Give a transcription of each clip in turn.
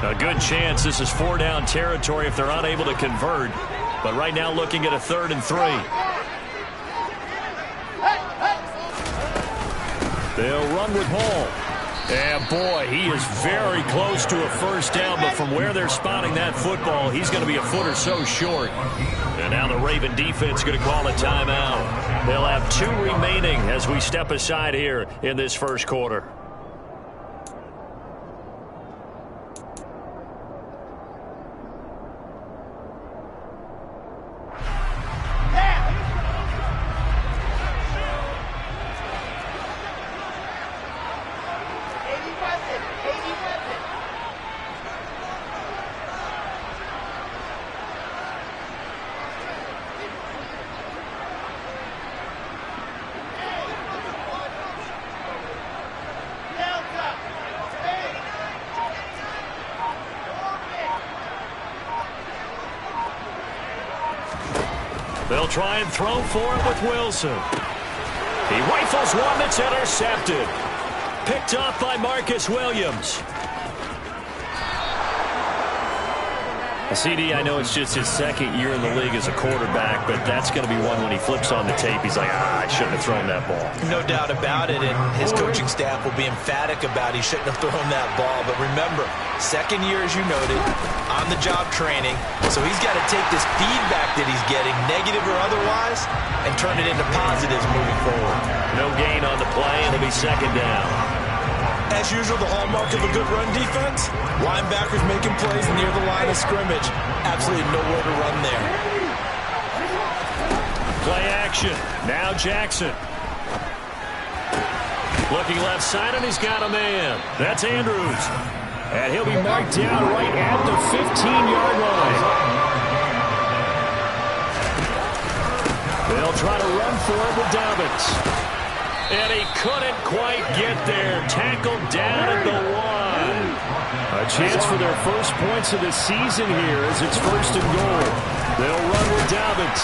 A good chance this is 4-down territory if they're unable to convert. But right now looking at a 3rd and 3. They'll run with Hall. And boy, he is very close to a first down, but from where they're spotting that football, he's going to be a foot or so short. And now the Raven defense is going to call a timeout. They'll have 2 remaining as we step aside here in this first quarter. They'll try and throw for it with Wilson. He rifles one that's intercepted. Picked off by Marcus Williams. CD, I know it's just his 2nd year in the league as a quarterback, but that's going to be one when he flips on the tape. He's like, I shouldn't have thrown that ball. No doubt about it, and his coaching staff will be emphatic about he shouldn't have thrown that ball. But remember, 2nd year, as you noted, on-the-job training. So he's got to take this feedback that he's getting, negative or otherwise, and turn it into positives moving forward. No gain on the play, and it'll be 2nd down. As usual, the hallmark of a good run defense, linebackers making plays near the line of scrimmage. Absolutely nowhere to run there. Play action. Now Jackson. Looking left side, and he's got a man. That's Andrews. And he'll be marked down right at the 15-yard line. They'll try to run for it with Dobbins. And he couldn't quite get there. Tackled down at the 1. A chance for their first points of the season here as it's 1st and goal. They'll run with Dobbins.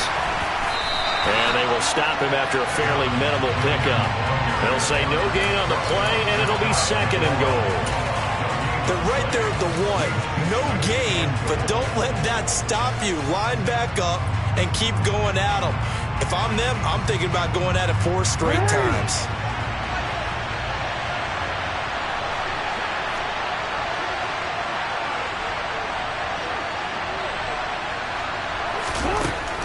And they will stop him after a fairly minimal pickup. They'll say no gain on the play, and it'll be 2nd and goal. They're right there at the 1. No gain, but don't let that stop you. Line back up and keep going at them. If I'm them, I'm thinking about going at it 4 straight times.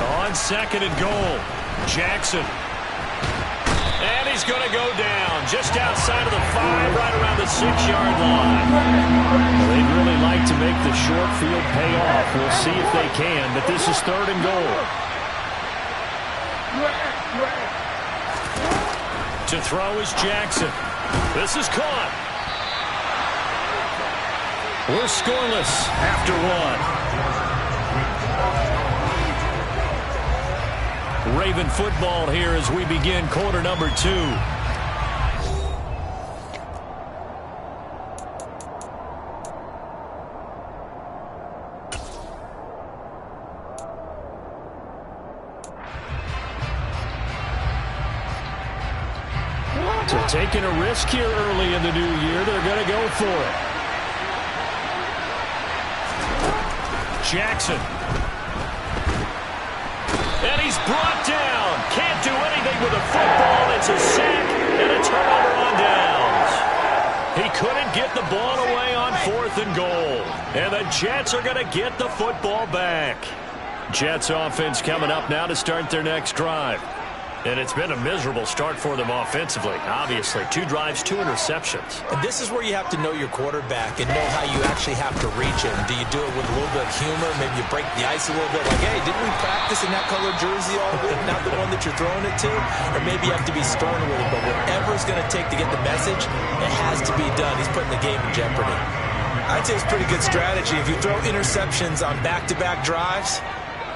On 2nd and goal, Jackson. And he's going to go down just outside of the 5, right around the 6-yard line. They'd really like to make the short field pay off. We'll see if they can, but this is 3rd and goal. To throw is Jackson. This is caught. We're scoreless after 1. Raven football here as we begin quarter number 2. So taking a risk here early in the new year, they're going to go for it. Jackson. And he's brought down. Can't do anything with a football. It's a sack and a turnover on downs. He couldn't get the ball away on 4th and goal. And the Jets are going to get the football back. Jets offense coming up now to start their next drive. And it's been a miserable start for them offensively. Obviously, 2 drives, 2 interceptions. And this is where you have to know your quarterback and know how you actually have to reach him. Do you do it with a little bit of humor? Maybe you break the ice a little bit. Like, hey, didn't we practice in that color jersey all week? Not the one that you're throwing it to? Or maybe you have to be stern with it. But whatever it's going to take to get the message, it has to be done. He's putting the game in jeopardy. I'd say it's pretty good strategy. If you throw interceptions on back-to-back drives,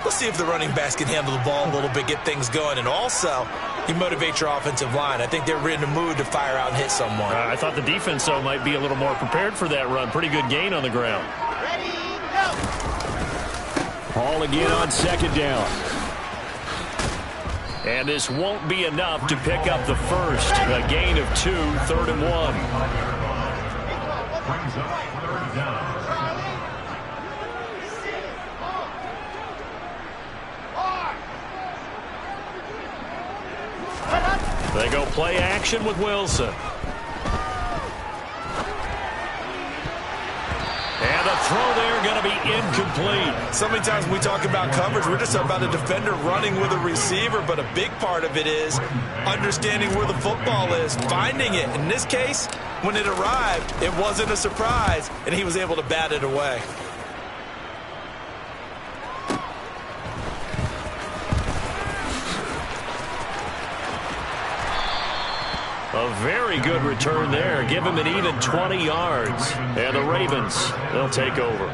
let's see if the running backs can handle the ball a little bit, get things going. And also, you motivate your offensive line. I think they're in the mood to fire out and hit someone. I thought the defense, though, might be a little more prepared for that run. Pretty good gain on the ground. Ready, go! Hall again on 2nd down. And this won't be enough to pick up the first. A gain of 2, 3rd and 1. Play action with Wilson. And the throw there going to be incomplete. So many times when we talk about coverage, we're just about a defender running with a receiver, but a big part of it is understanding where the football is, finding it. In this case, when it arrived, it wasn't a surprise, and he was able to bat it away. A very good return there. Give him an even 20 yards. And the Ravens, they'll take over.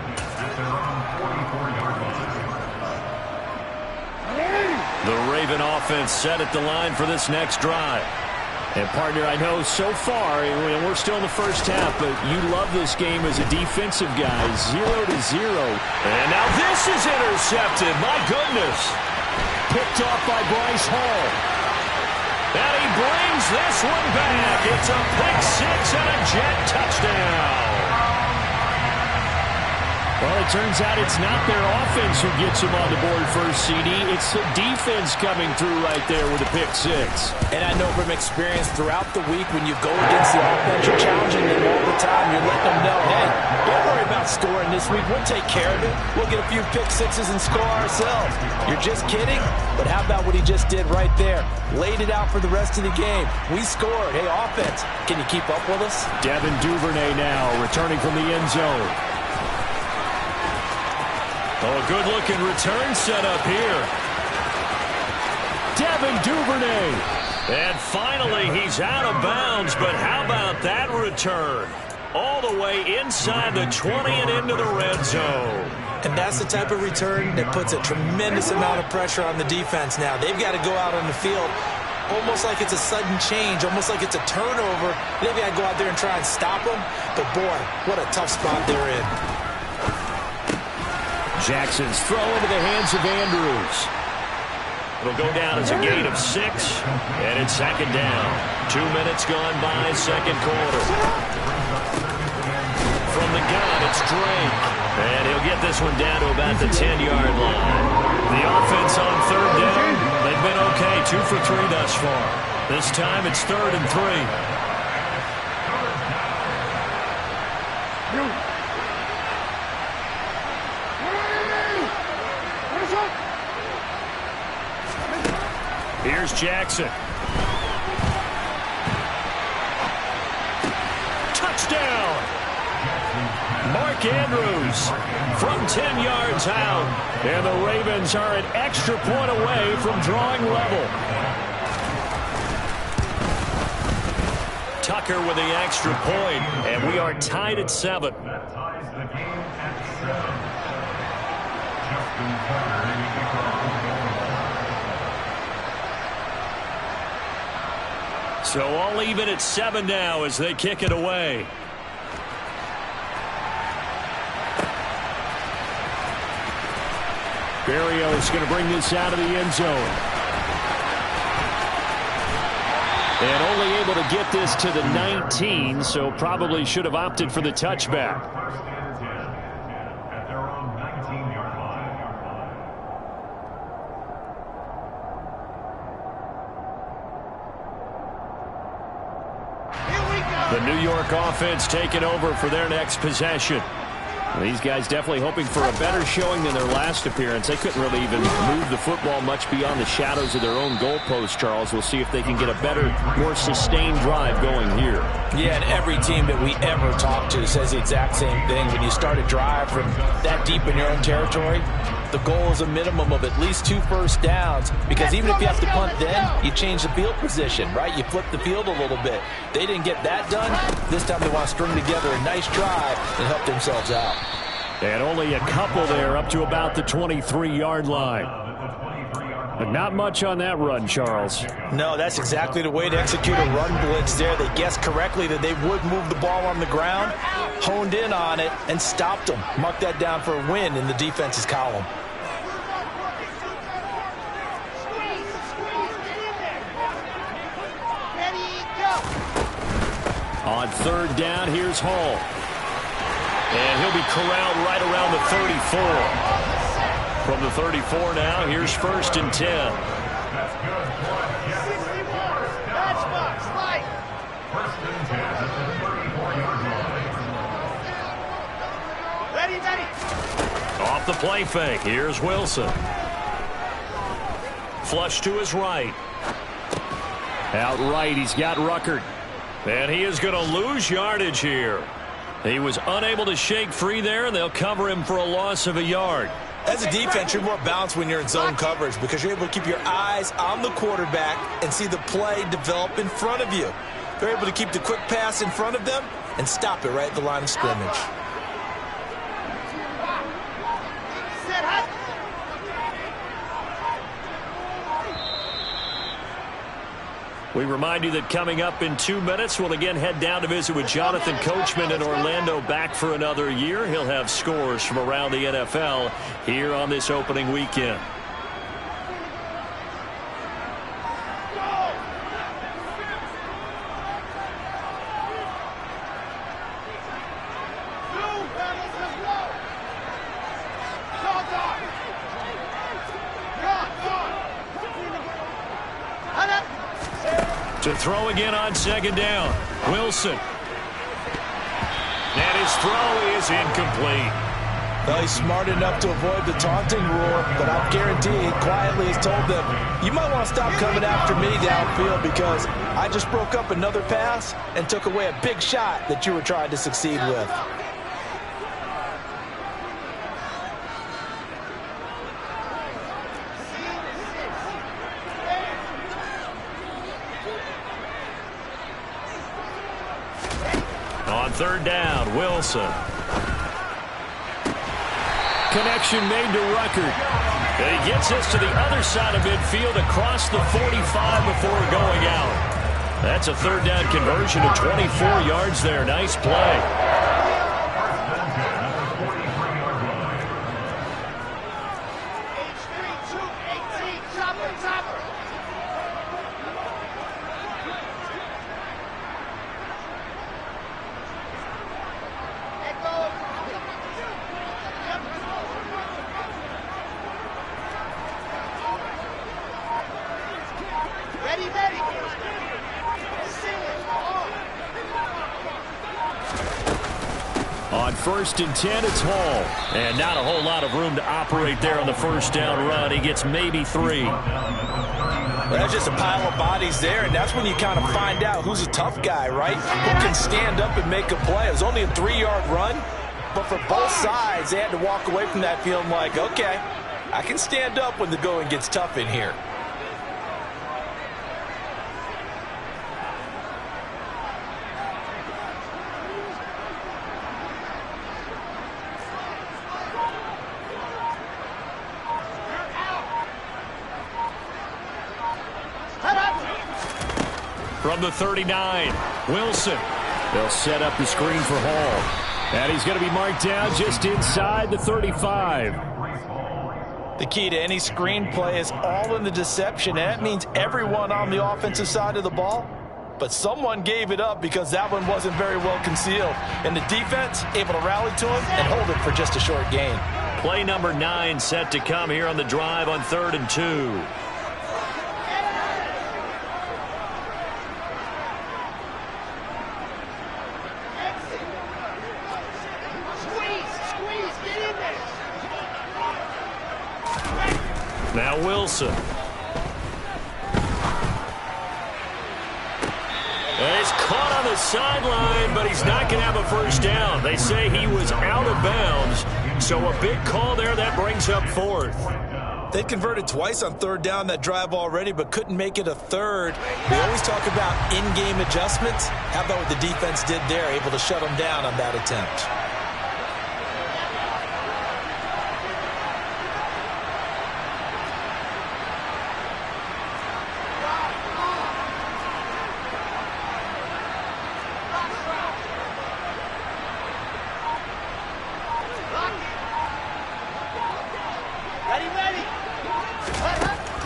The Raven offense set at the line for this next drive. And, partner, I know so far, and we're still in the first half, but you love this game as a defensive guy. 0-0. And now this is intercepted. My goodness. Picked off by Bryce Hall. And he brings this one back. It's a pick six and a Jet touchdown. Well, it turns out it's not their offense who gets them on the board first, CD. It's the defense coming through right there with a pick six. And I know from experience throughout the week when you go against the offense, you're challenging them all the time. You're letting them know, hey, don't worry about scoring this week. We'll take care of it. We'll get a few pick sixes and score ourselves. You're just kidding? But how about what he just did right there? Laid it out for the rest of the game. We scored. Hey, offense, can you keep up with us? Devin Duvernay now returning from the end zone. Oh, a good-looking return set up here. Devin Duvernay. And finally, he's out of bounds, but how about that return? All the way inside the 20 and into the red zone. And that's the type of return that puts a tremendous amount of pressure on the defense now. They've got to go out on the field almost like it's a sudden change, almost like it's a turnover. They've got to go out there and try and stop them. But, boy, what a tough spot they're in. Jackson's throw into the hands of Andrews. It'll go down as a gain of 6, and it's second down. 2 minutes gone by, second quarter. From the gun, it's Drake. And he'll get this one down to about the 10-yard line. The offense on third down, they've been okay, 2 for 3 thus far. This time it's 3rd and 3. Here's Jackson. Touchdown! Mark Andrews from 10 yards out. And the Ravens are an extra point away from drawing level. Tucker with the extra point, and we are tied at 7. So all even at 7 now as they kick it away. Berrios going to bring this out of the end zone. And only able to get this to the 19, so probably should have opted for the touchback. The New York offense taking over for their next possession. These guys definitely hoping for a better showing than their last appearance. They couldn't really even move the football much beyond the shadows of their own goalpost, Charles. We'll see if they can get a better, more sustained drive going here. Yeah, and every team that we ever talk to says the exact same thing. When you start a drive from that deep in your own territory, the goal is a minimum of at least 2 first downs, because even if you have to punt then, you change the field position, right? You flip the field a little bit. They didn't get that done. This time they want to string together a nice drive and help themselves out. And only a couple there up to about the 23-yard line. But not much on that run, Charles. No, that's exactly the way to execute a run blitz there. They guessed correctly that they would move the ball on the ground, honed in on it, and stopped them. Mark that down for a win in the defense's column. On third down, here's Hall. And he'll be corralled right around the 34. From the 34 now, here's 1st and 10. Off the play fake, here's Wilson. Flush to his right. Out right, he's got Ruckert. And he is going to lose yardage here. He was unable to shake free there, and they'll cover him for a loss of a yard. As a defense, you're more balanced when you're in zone coverage because you're able to keep your eyes on the quarterback and see the play develop in front of you. They're able to keep the quick pass in front of them and stop it right at the line of scrimmage. We remind you that coming up in 2 minutes, we'll again head down to visit with Jonathan Coachman in Orlando, back for another year. He'll have scores from around the NFL here on this opening weekend. To throw again on second down. Wilson. And his throw is incomplete. Well, he's smart enough to avoid the taunting rule, but I guarantee he quietly has told them, you might want to stop coming after me downfield because I just broke up another pass and took away a big shot that you were trying to succeed with. On third down, Wilson. Connection made to Ruckert. And he gets us to the other side of midfield across the 45 before going out. That's a third down conversion of 24 yards there. Nice play. On 1st and 10, it's Hall. And not a whole lot of room to operate there on the first down run. He gets maybe 3. Well, that's just a pile of bodies there, and that's when you kind of find out who's a tough guy, right? Who can stand up and make a play. It was only a 3-yard run, but for both sides, they had to walk away from that feeling like, okay, I can stand up when the going gets tough in here. From the 39, Wilson. They'll set up the screen for Hall. And he's going to be marked down just inside the 35. The key to any screen play is all in the deception, and that means everyone on the offensive side of the ball. But someone gave it up because that one wasn't very well concealed. And the defense able to rally to him and hold it for just a short gain. Play number 9 set to come here on the drive on 3rd and 2. Now Wilson. And he's caught on the sideline, but he's not going to have a first down. They say he was out of bounds, so a big call there. That brings up 4th. They converted twice on 3rd down that drive already, but couldn't make it a 3rd. We always talk about in-game adjustments. How about what the defense did there, able to shut them down on that attempt?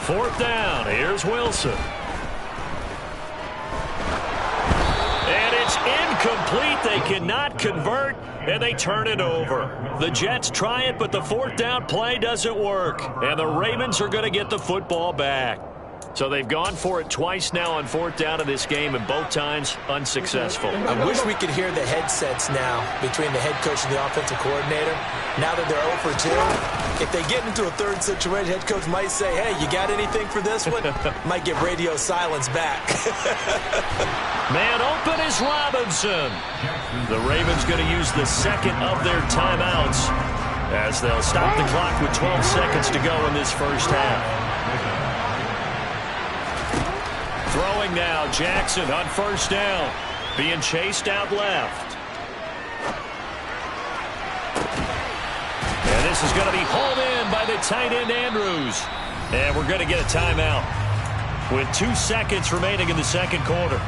Fourth down, here's Wilson. And it's incomplete. They cannot convert, and they turn it over. The Jets try it, but the 4th down play doesn't work. And the Ravens are going to get the football back. So they've gone for it twice now on 4th down in this game, and both times unsuccessful. I wish we could hear the headsets now between the head coach and the offensive coordinator. Now that they're 0 for 2, if they get into a third situation, head coach might say, hey, you got anything for this one? Might get radio silence back. Man open is Robinson. The Ravens going to use the second of their timeouts as they'll stop the clock with 12 seconds to go in this first half. Throwing now, Jackson on 1st down. Being chased out left. And this is going to be hauled in by the tight end, Andrews. And we're going to get a timeout with 2 seconds remaining in the second quarter.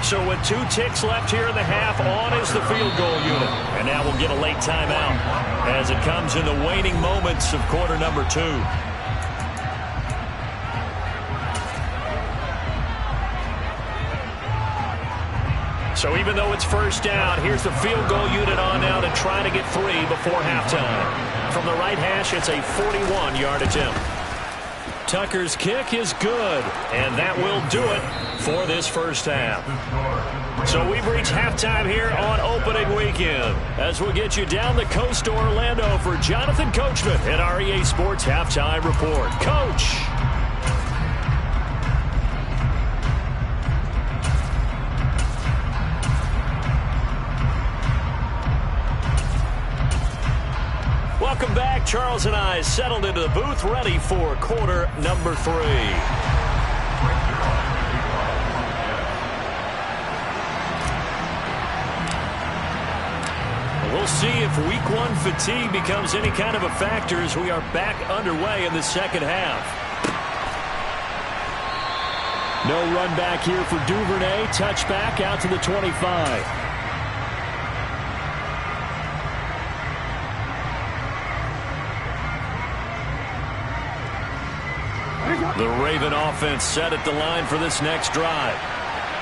So with 2 ticks left here in the half, on is the field goal unit. And now we'll get a late timeout as it comes in the waning moments of quarter number 2. So even though it's 1st down, here's the field goal unit on now to try to get 3 before halftime. From the right hash, it's a 41-yard attempt. Tucker's kick is good, and that will do it for this first half. So we've reached halftime here on opening weekend as we'll get you down the coast to Orlando for Jonathan Coachman at our EA Sports Halftime Report. Coach! Welcome back. Charles and I settled into the booth, ready for quarter number 3. We'll see if week 1 fatigue becomes any kind of a factor as we are back underway in the second half. No run back here for Duvernay. Touchback out to the 25. The Raven offense set at the line for this next drive.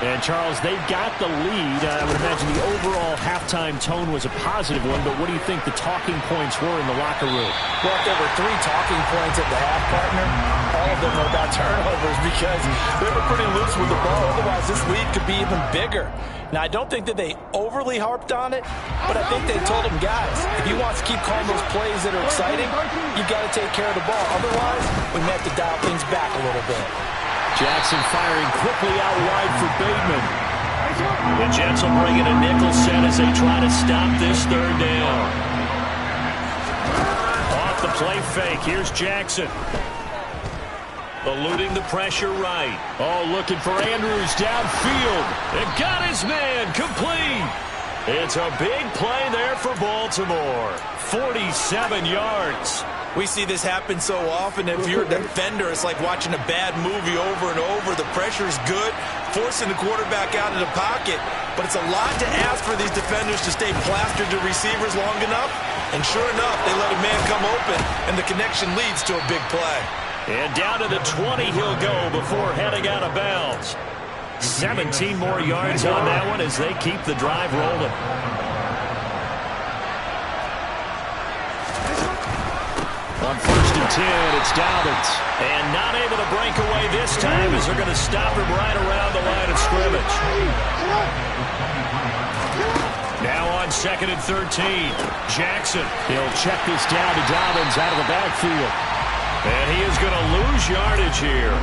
And, Charles, they've got the lead. I would imagine the overall halftime tone was a positive one, but what do you think the talking points were in the locker room? Well, if there were 3 talking points at the half, partner, all of them were about turnovers because they were pretty loose with the ball. Otherwise, this lead could be even bigger. Now, I don't think that they overly harped on it, but I think they told them, guys, if you want to keep calling those plays that are exciting, you've got to take care of the ball. Otherwise, we may have to dial things back a little bit. Jackson firing quickly out wide for Bateman. The Jets will bring in a nickel set as they try to stop this 3rd down. Off the play fake, here's Jackson. Eluding the pressure right. Oh, looking for Andrews downfield. And got his man complete. It's a big play there for Baltimore. 47 yards. We see this happen so often. If you're a defender, it's like watching a bad movie over and over. The pressure's good, forcing the quarterback out of the pocket. But it's a lot to ask for these defenders to stay plastered to receivers long enough. And sure enough, they let a man come open, and the connection leads to a big play. And down to the 20 he'll go before heading out of bounds. 17 more yards on that one as they keep the drive rolling. On 1st and 10, it's Dobbins. And not able to break away this time as they're going to stop him right around the line of scrimmage. Now on 2nd and 13, Jackson. He'll check this down to Dobbins out of the backfield. And he is going to lose yardage here.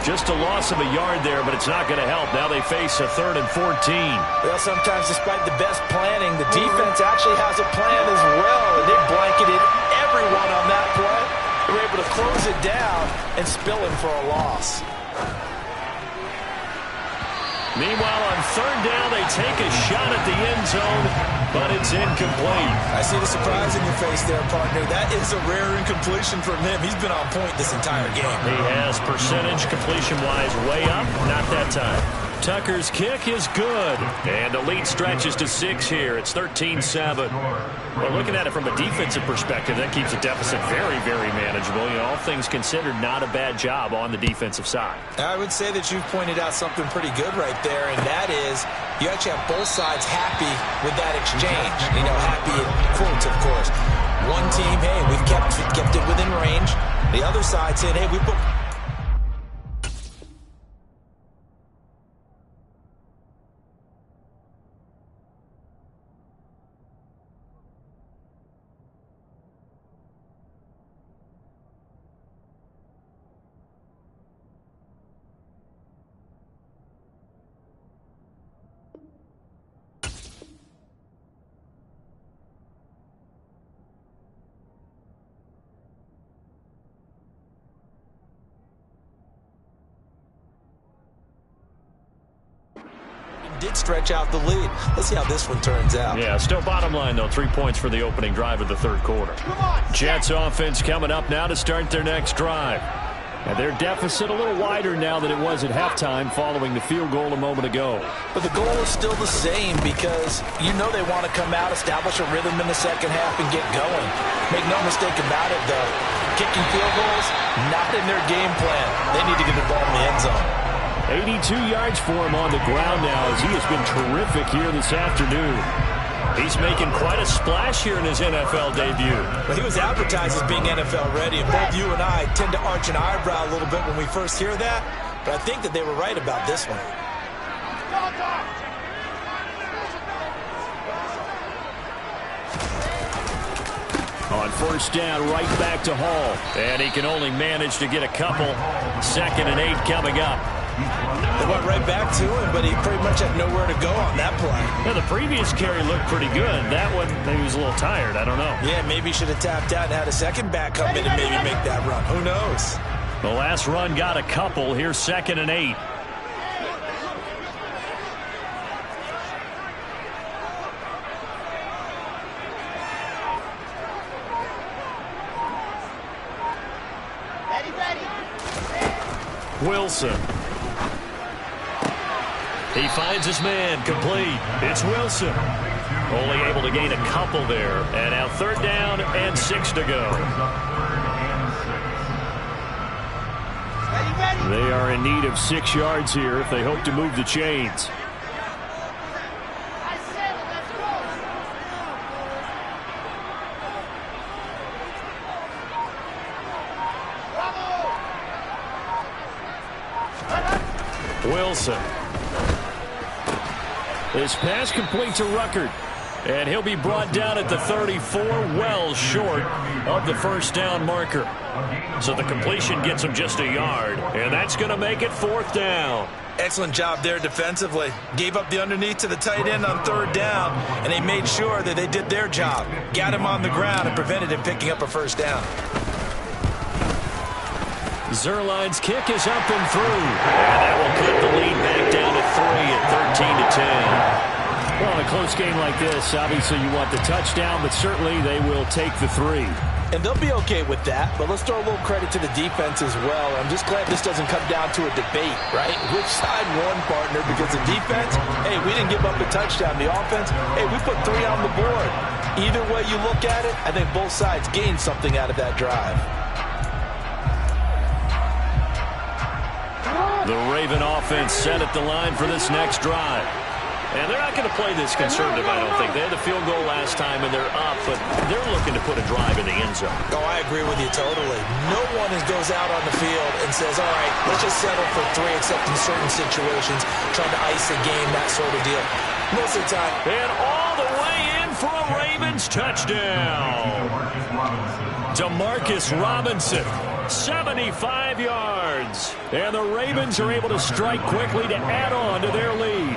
Just a loss of a yard there, but it's not going to help. Now they face a 3rd and 14. Well, sometimes despite the best planning, the defense actually has a plan as well. And they blanketed everyone on that play. They were able to close it down and spill him for a loss. Meanwhile, on 3rd down, they take a shot at the end zone, but it's incomplete. I see the surprise in your face there, partner. That is a rare incompletion from him. He's been on point this entire game. He has percentage completion-wise way up, not that time. Tucker's kick is good. And the lead stretches to 6 here. It's 13-7. Well, looking at it from a defensive perspective, that keeps the deficit very, very manageable. You know, all things considered, not a bad job on the defensive side. I would say that you've pointed out something pretty good right there, and that is you actually have both sides happy with that exchange. You know, happy in quotes, of course. One team, hey, we've kept it within range. The other side saying, hey, we put... did stretch out the lead. Let's see how this one turns out. Yeah, still bottom line, though. 3 points for the opening drive of the third quarter. Jets offense coming up now to start their next drive. And their deficit a little wider now than it was at halftime following the field goal a moment ago. But the goal is still the same because you know they want to come out, establish a rhythm in the second half, and get going. Make no mistake about it, though. Kicking field goals, not in their game plan. They need to get the ball in the end zone. 82 yards for him on the ground now as he has been terrific here this afternoon. He's making quite a splash here in his NFL debut. Well, he was advertised as being NFL ready, and both you and I tend to arch an eyebrow a little bit when we first hear that, but I think that they were right about this one. On first down, right back to Hall. And he can only manage to get a couple. 2nd and 8 coming up. They went right back to him, but he pretty much had nowhere to go on that play. Yeah, the previous carry looked pretty good. That one, maybe he was a little tired. I don't know. Yeah, maybe he should have tapped out and had a second back come in and maybe make that run. Who knows? The last run got a couple. Here's 2nd and 8. Wilson. He finds his man, complete. It's Wilson. Only able to gain a couple there. And now 3rd down and 6 to go. They are in need of 6 yards here if they hope to move the chains. Wilson. This pass complete to Ruckert. And he'll be brought down at the 34, well short of the first down marker. So the completion gets him just a yard, and that's going to make it 4th down. Excellent job there defensively. Gave up the underneath to the tight end on 3rd down, and they made sure that they did their job. Got him on the ground and prevented him picking up a first down. Zuerlein's kick is up and through. And that will cut the lead back down to 3 at 13-10. Well, in a close game like this, obviously you want the touchdown, but certainly they will take the 3. And they'll be okay with that, but let's throw a little credit to the defense as well. I'm just glad this doesn't come down to a debate, right? Which side won, partner? Because the defense, hey, we didn't give up a touchdown. The offense, hey, we put 3 on the board. Either way you look at it, I think both sides gained something out of that drive. The Raven offense set at the line for this next drive. And they're not going to play this conservative, I don't think. They had the field goal last time, and they're up, but they're looking to put a drive in the end zone. Oh, I agree with you totally. No one goes out on the field and says, all right, let's just settle for 3, except in certain situations, trying to ice a game, that sort of deal. Most of the time. And all the way in for a Ravens touchdown. Demarcus Robinson, 75 yards. And the Ravens are able to strike quickly to add on to their lead.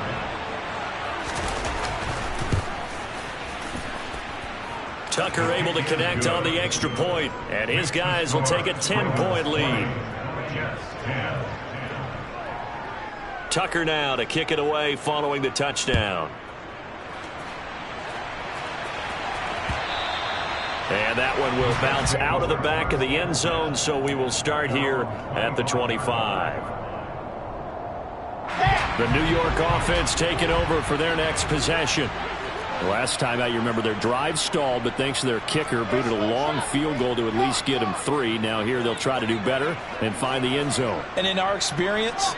Tucker able to connect on the extra point, and his guys will take a 10-point lead. Tucker now to kick it away following the touchdown. And that one will bounce out of the back of the end zone, so we will start here at the 25. The New York offense taking over for their next possession. The last time out, you remember their drive stalled, but thanks to their kicker, booted a long field goal to at least get them 3. Now here they'll try to do better and find the end zone. And in our experience,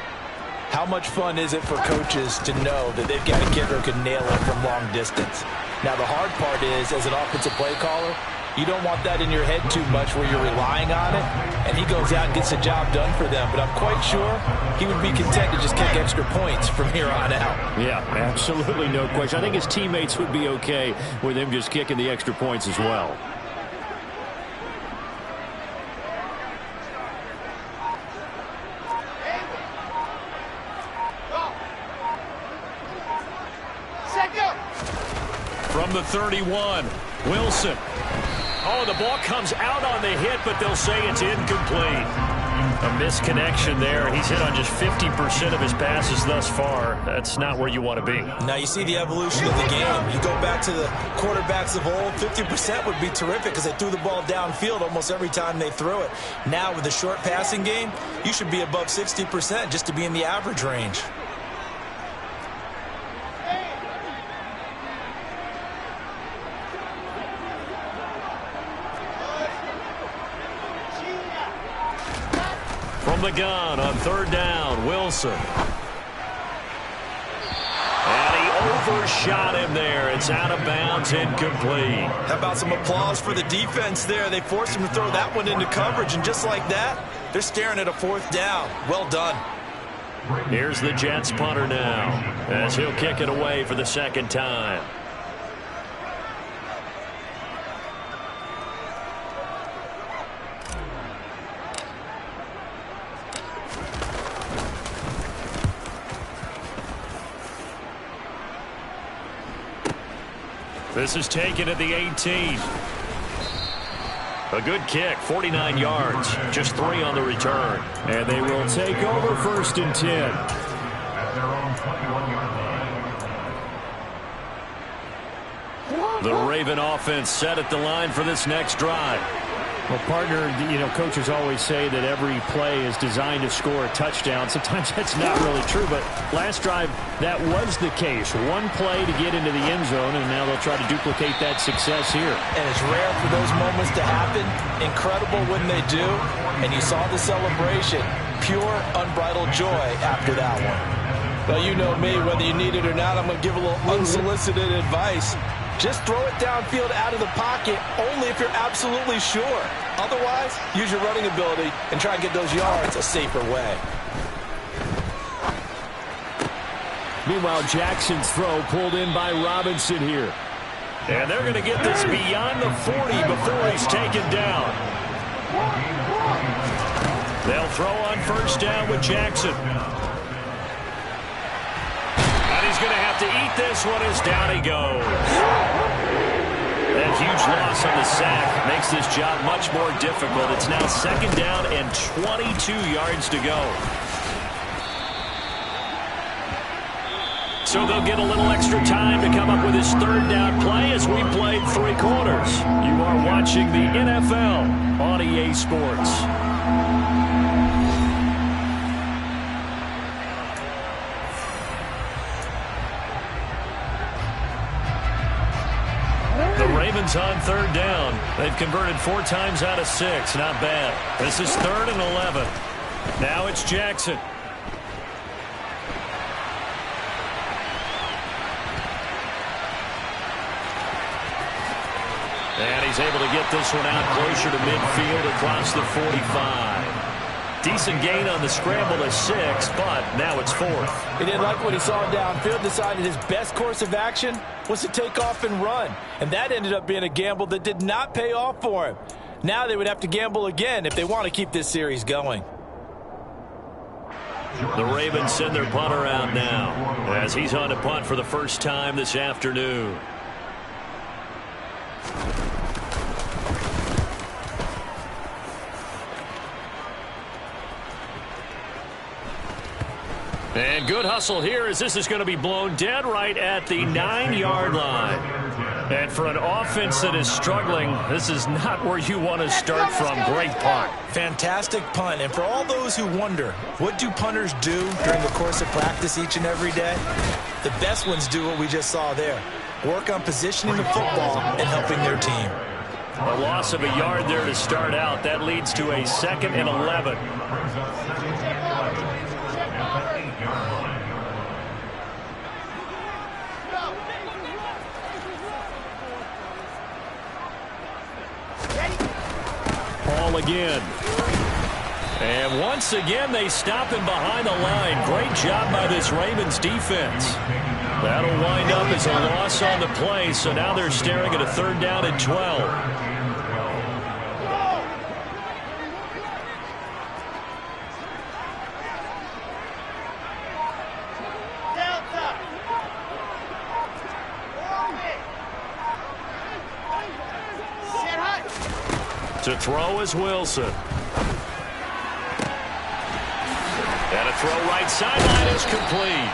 how much fun is it for coaches to know that they've got a kicker who can nail it from long distance? Now, the hard part is, as an offensive play caller, you don't want that in your head too much where you're relying on it, and he goes out and gets the job done for them. But I'm quite sure he would be content to just kick extra points from here on out. Yeah, absolutely no question. I think his teammates would be okay with him just kicking the extra points as well. From the 31, Wilson. Oh, the ball comes out on the hit, but they'll say it's incomplete. A misconnection there. He's hit on just 50% of his passes thus far. That's not where you want to be. Now you see the evolution of the game. You go back to the quarterbacks of old, 50% would be terrific because they threw the ball downfield almost every time they threw it. Now with the short passing game, you should be above 60% just to be in the average range. From the gun on 3rd down, Wilson. And he overshot him there. It's out of bounds, incomplete. How about some applause for the defense there? They forced him to throw that one into coverage, and just like that, they're staring at a 4th down. Well done. Here's the Jets punter now, as he'll kick it away for the 2nd time. This is taken at the 18. A good kick, 49 yards, just 3 on the return. And they will take over 1st and 10. The Raven offense set at the line for this next drive. Well, partner, coaches always say that every play is designed to score a touchdown. Sometimes that's not really true, but last drive, that was the case. One play to get into the end zone, and now they'll try to duplicate that success here. And it's rare for those moments to happen. Incredible when they do. And you saw the celebration. Pure, unbridled joy after that one. Well, you know me, whether you need it or not, I'm going to give a little unsolicited advice. Just throw it downfield out of the pocket only if you're absolutely sure. Otherwise, use your running ability and try and get those yards a safer way. Meanwhile, Jackson's throw pulled in by Robinson here. And they're going to get this beyond the 40 before he's taken down. They'll throw on 1st down with Jackson. He's going to have to eat this one as down he goes. That huge loss on the sack makes this job much more difficult. It's now 2nd down and 22 yards to go. So they'll get a little extra time to come up with his 3rd down play as we played 3 quarters. You are watching the NFL on EA Sports. Ravens on 3rd down. They've converted 4 times out of 6. Not bad. This is 3rd and 11. Now it's Jackson. And he's able to get this one out closer to midfield across the 45. Decent gain on the scramble to 6, but now it's 4th. He didn't like what he saw downfield, decided his best course of action was to take off and run. And that ended up being a gamble that did not pay off for him. Now they would have to gamble again if they want to keep this series going. The Ravens send their punter out now as he's on to punt for the first time this afternoon. And good hustle here as this is going to be blown dead right at the 9-yard line. And for an offense that is struggling, this is not where you want to start from. Great punt. Fantastic punt. And for all those who wonder, what do punters do during the course of practice each and every day? The best ones do what we just saw there. Work on positioning the football and helping their team. A loss of a yard there to start out. That leads to a 2nd and 11. Ball again. And once again, they stop him behind the line. Great job by this Ravens defense. That'll wind up as a loss on the play, so now they're staring at a 3rd down and 12. To throw is Wilson. And a throw right sideline is complete.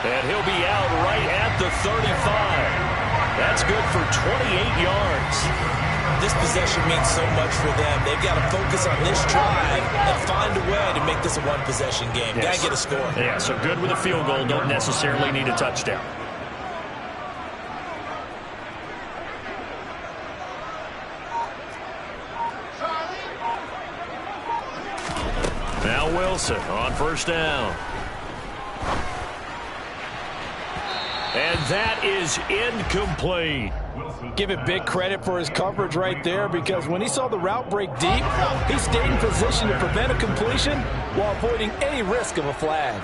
And he'll be out right at the 35. That's good for 28 yards. This possession means so much for them. They've got to focus on this drive and find a way to make this a one-possession game. Yes. Got to get a score. Yeah, so good with a field goal. Don't necessarily need a touchdown. Now Wilson on 1st down. And that is incomplete. Give it big credit for his coverage right there, because when he saw the route break deep, he stayed in position to prevent a completion while avoiding any risk of a flag.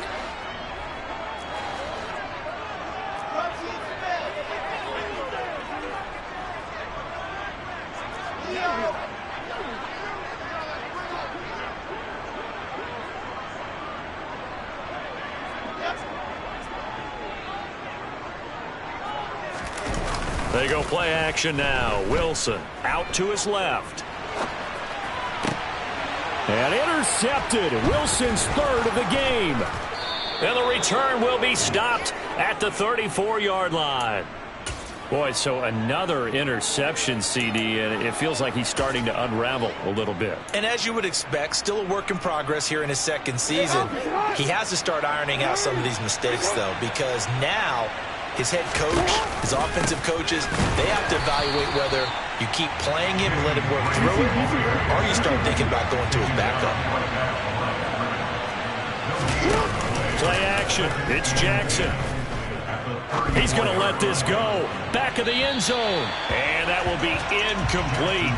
They go play action now. Wilson out to his left. And intercepted. Wilson's 3rd of the game. And the return will be stopped at the 34-yard line. Boy, so another interception, CD, and it feels like he's starting to unravel a little bit. And as you would expect, still a work in progress here in his 2nd season. He has to start ironing out some of these mistakes, though, because now his head coach, his offensive coaches, they have to evaluate whether you keep playing him and let him work through it, or you start thinking about going to his backup. Play action. It's Jackson. He's going to let this go. Back of the end zone. And that will be incomplete.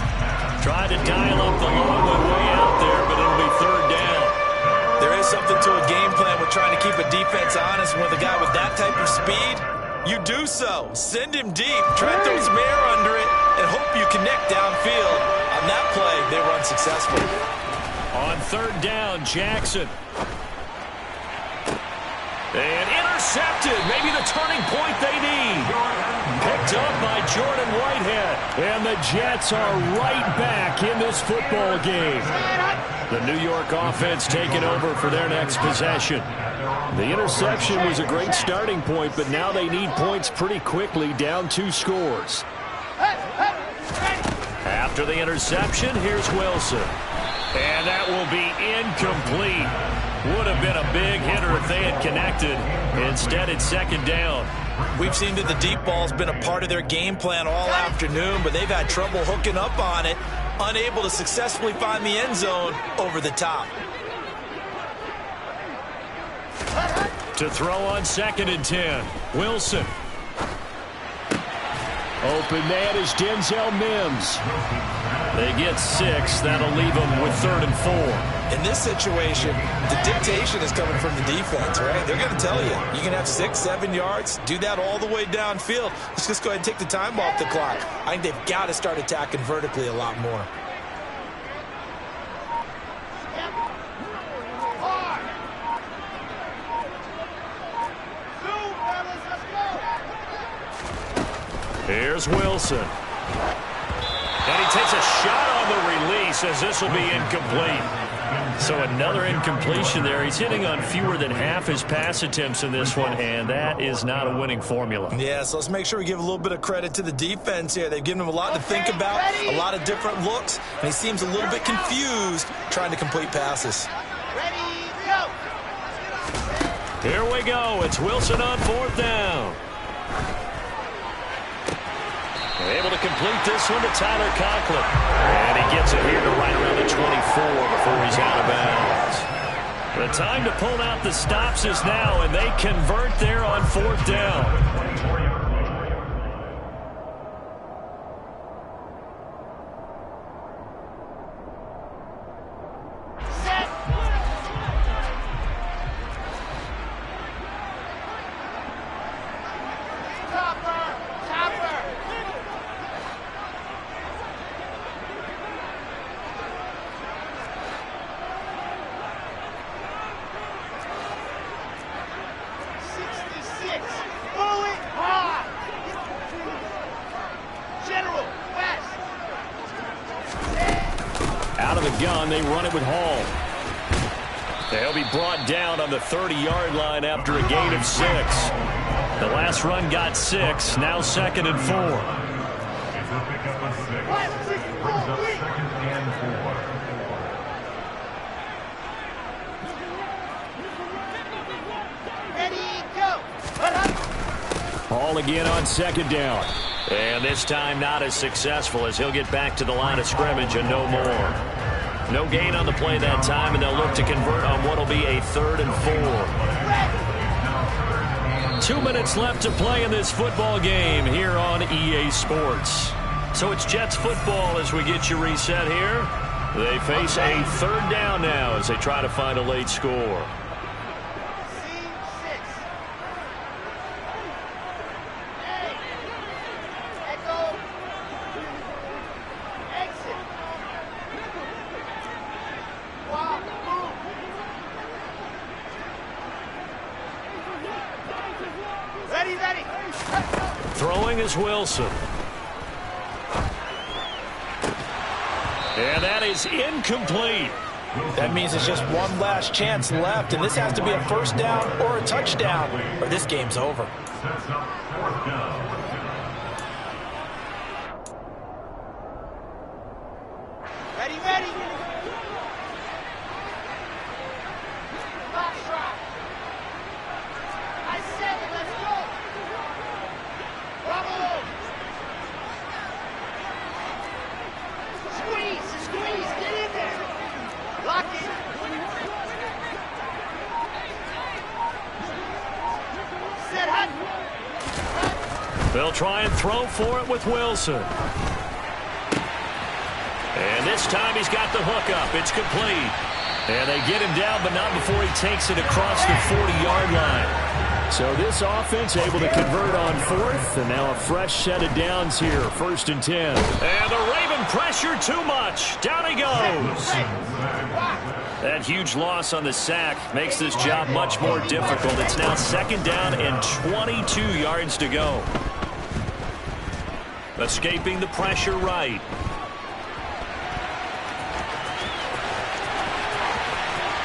Tried to dial up the long one way out there, but it'll be 3rd down. There is something to a game plan with trying to keep a defense honest. With a guy with that type of speed, you do so. Send him deep. Try to throw some air under it and hope you connect downfield. On that play, they were unsuccessful. On 3rd down, Jackson. And intercepted. Maybe the turning point they need. Picked up by Jordan Whitehead. And the Jets are right back in this football game. The New York offense taking over for their next possession. The interception was a great starting point, but now they need points pretty quickly, down 2 scores. After the interception, here's Wilson. And that will be incomplete. Would have been a big hitter if they had connected. Instead, it's 2nd down. We've seen that the deep ball's been a part of their game plan all afternoon, but they've had trouble hooking up on it, unable to successfully find the end zone over the top. To throw on 2nd and 10. Wilson. Open man is Denzel Mims. They get 6. That'll leave them with 3rd and 4. In this situation, the dictation is coming from the defense, right? They're going to tell you, you can have 6, 7 yards, do that all the way downfield. Let's just go ahead and take the time off the clock. I think they've got to start attacking vertically a lot more. Here's Wilson. And he takes a shot on the release as this will be incomplete. So another incompletion there. He's hitting on fewer than half his pass attempts in this one, and that is not a winning formula. Yeah, so let's make sure we give a little bit of credit to the defense here. They've given him a lot to think about, a lot of different looks, and he seems a little bit confused trying to complete passes. Ready, go! Here we go. It's Wilson on 4th down. Able to complete this one to Tyler Conklin. And he gets it here to right around the 24 before he's out of bounds. The time to pull out the stops is now, and they convert there on 4th down. Gun, they run it with Hall. They'll be brought down on the 30-yard line after a gain of 6. The last run got 6, now 2nd and 4. Ready, go! Hall again on 2nd down. And this time not as successful as he'll get back to the line of scrimmage and no more. No gain on the play that time, and they'll look to convert on what will be a 3rd and 4. 2 minutes left to play in this football game here on EA Sports. So it's Jets football as we get you reset here. They face a 3rd down now as they try to find a late score. Throwing is Wilson. And that is incomplete. That means it's just one last chance left, and this has to be a 1st down or a touchdown, or this game's over. Ready, ready. I said it, let's go. Bravo. Squeeze, get in there. Lock it. Set hut. They'll try and throw for it with Wilson. And this time he's got the hook up. It's complete. And they get him down, but not before he takes it across the 40-yard line. So this offense able to convert on 4th, and now a fresh set of downs here, 1st and 10. And the Raven pressure too much. Down he goes. That huge loss on the sack makes this job much more difficult. It's now 2nd down and 22 yards to go. Escaping the pressure right.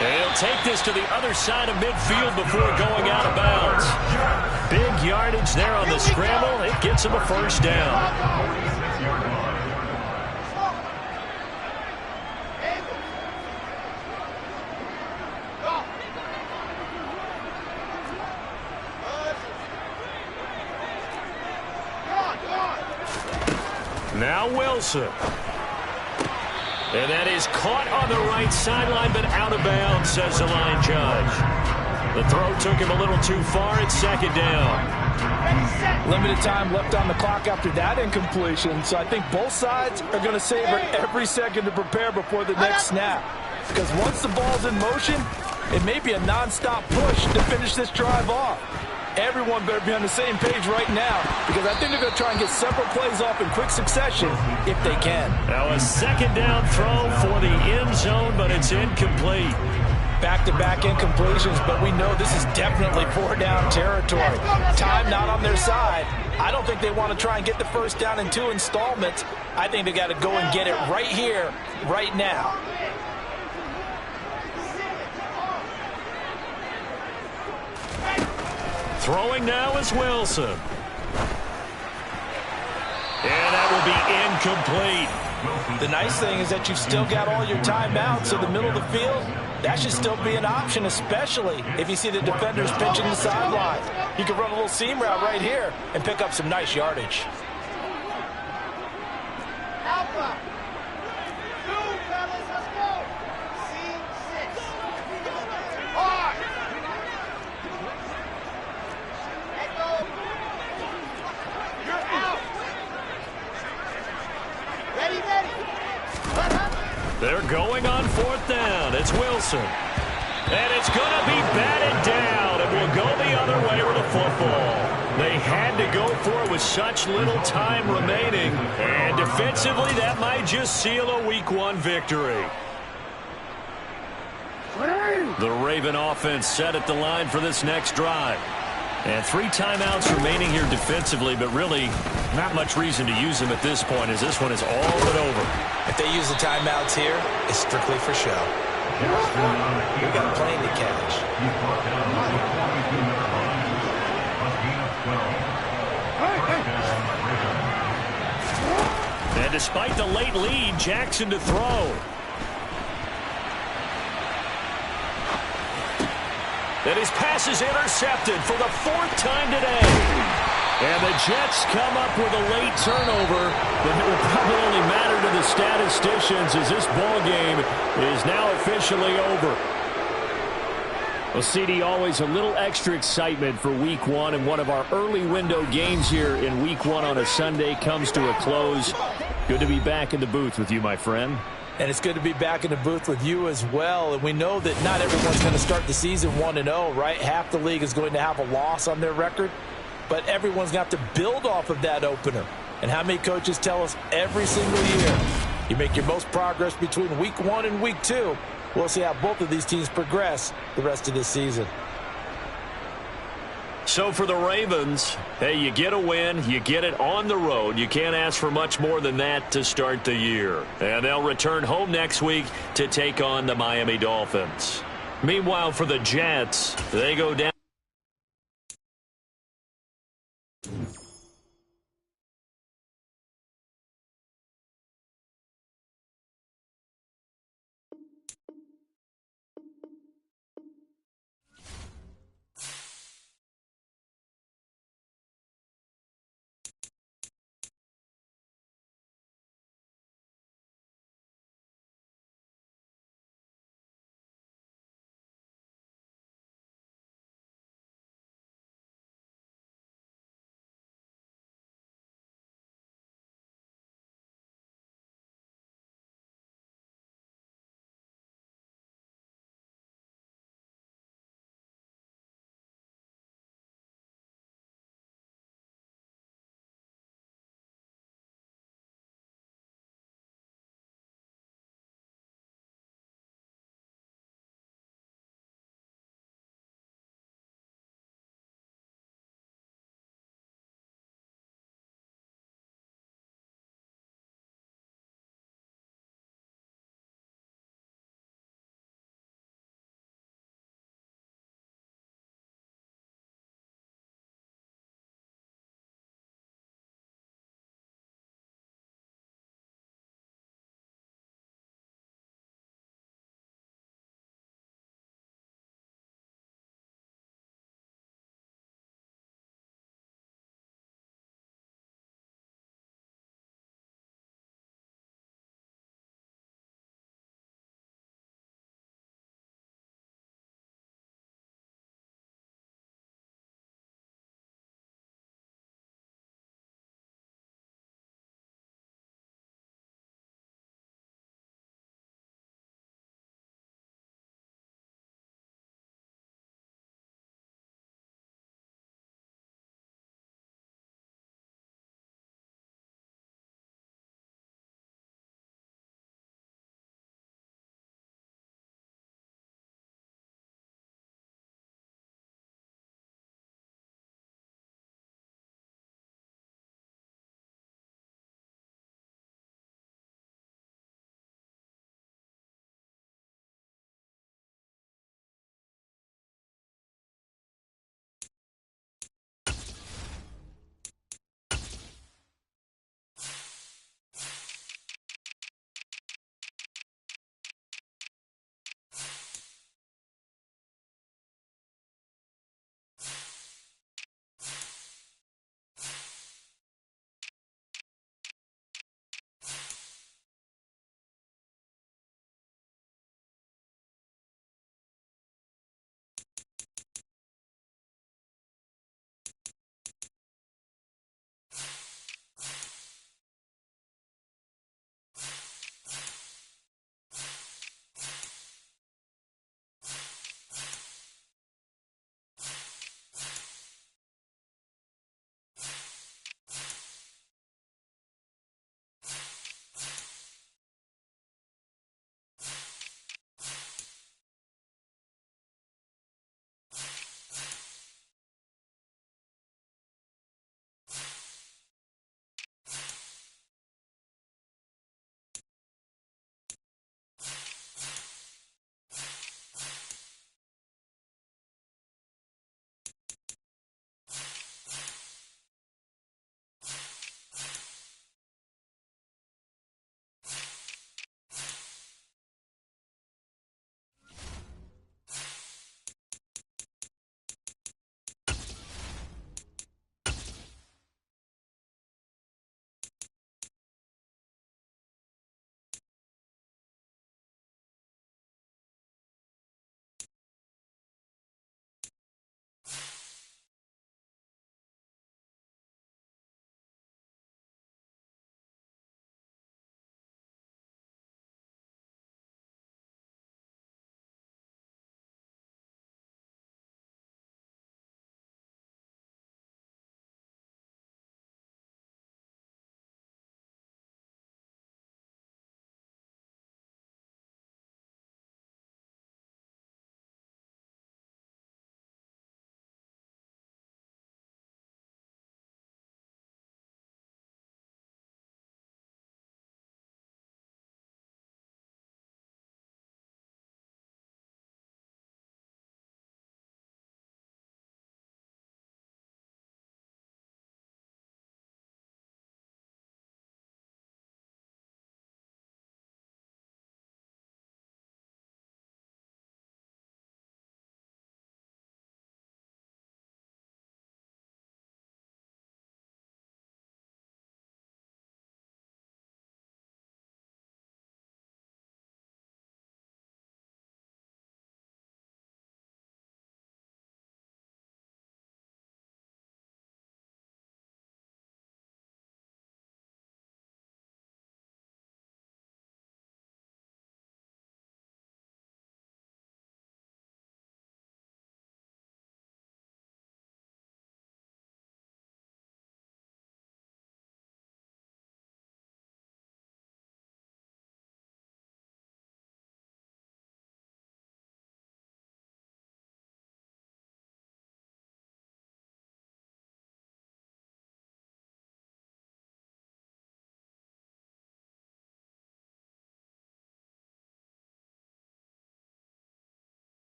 He'll take this to the other side of midfield before going out of bounds. Big yardage there on the scramble. It gets him a 1st down. Now Wilson. And that is caught on the right sideline, but out of bounds, says the line judge. The throw took him a little too far. It's 2nd down. Limited time left on the clock after that incompletion, so I think both sides are going to savor every second to prepare before the next snap. Because once the ball's in motion, it may be a nonstop push to finish this drive off. Everyone better be on the same page right now, because I think they're going to try and get several plays off in quick succession if they can. Now a 2nd down throw for the end zone, but it's incomplete. Back-to-back incompletions, but we know this is definitely 4-down territory. Time not on their side. I don't think they want to try and get the 1st down in 2 installments. I think they got to go and get it right here, right now. Throwing now is Wilson. And that will be incomplete. The nice thing is that you've still got all your timeouts, so the middle of the field, that should still be an option, especially if you see the defenders pinching the sideline. You can run a little seam route right here and pick up some nice yardage. Alpha. Two, fellas, let's go. C6. Hard. Let go. You're out. Ready, ready. They're going on 4th down. It's Wilson. And it's going to be batted down. It will go the other way with the football. They had to go for it with such little time remaining. And defensively, that might just seal a Week 1 victory. The Raven offense set at the line for this next drive. And 3 timeouts remaining here defensively, but really not much reason to use them at this point, as this one is all but over. If they use the timeouts here, it's strictly for show. We got a plane to catch. And despite the late lead, Jackson to throw. And his pass is intercepted for the 4th time today. And the Jets come up with a late turnover, but it will probably only matter to the statisticians as this ball game is now officially over. Well, CD, always a little extra excitement for Week 1, and one of our early window games here in Week 1 on a Sunday comes to a close. Good to be back in the booth with you, my friend. And it's good to be back in the booth with you as well. And we know that not everyone's going to start the season 1-0, right? Half the league is going to have a loss on their record. But everyone's got to build off of that opener. And how many coaches tell us every single year, you make your most progress between Week 1 and Week 2. We'll see how both of these teams progress the rest of this season. So for the Ravens, hey, you get a win, you get it on the road. You can't ask for much more than that to start the year. And they'll return home next week to take on the Miami Dolphins. Meanwhile, for the Jets, they go down.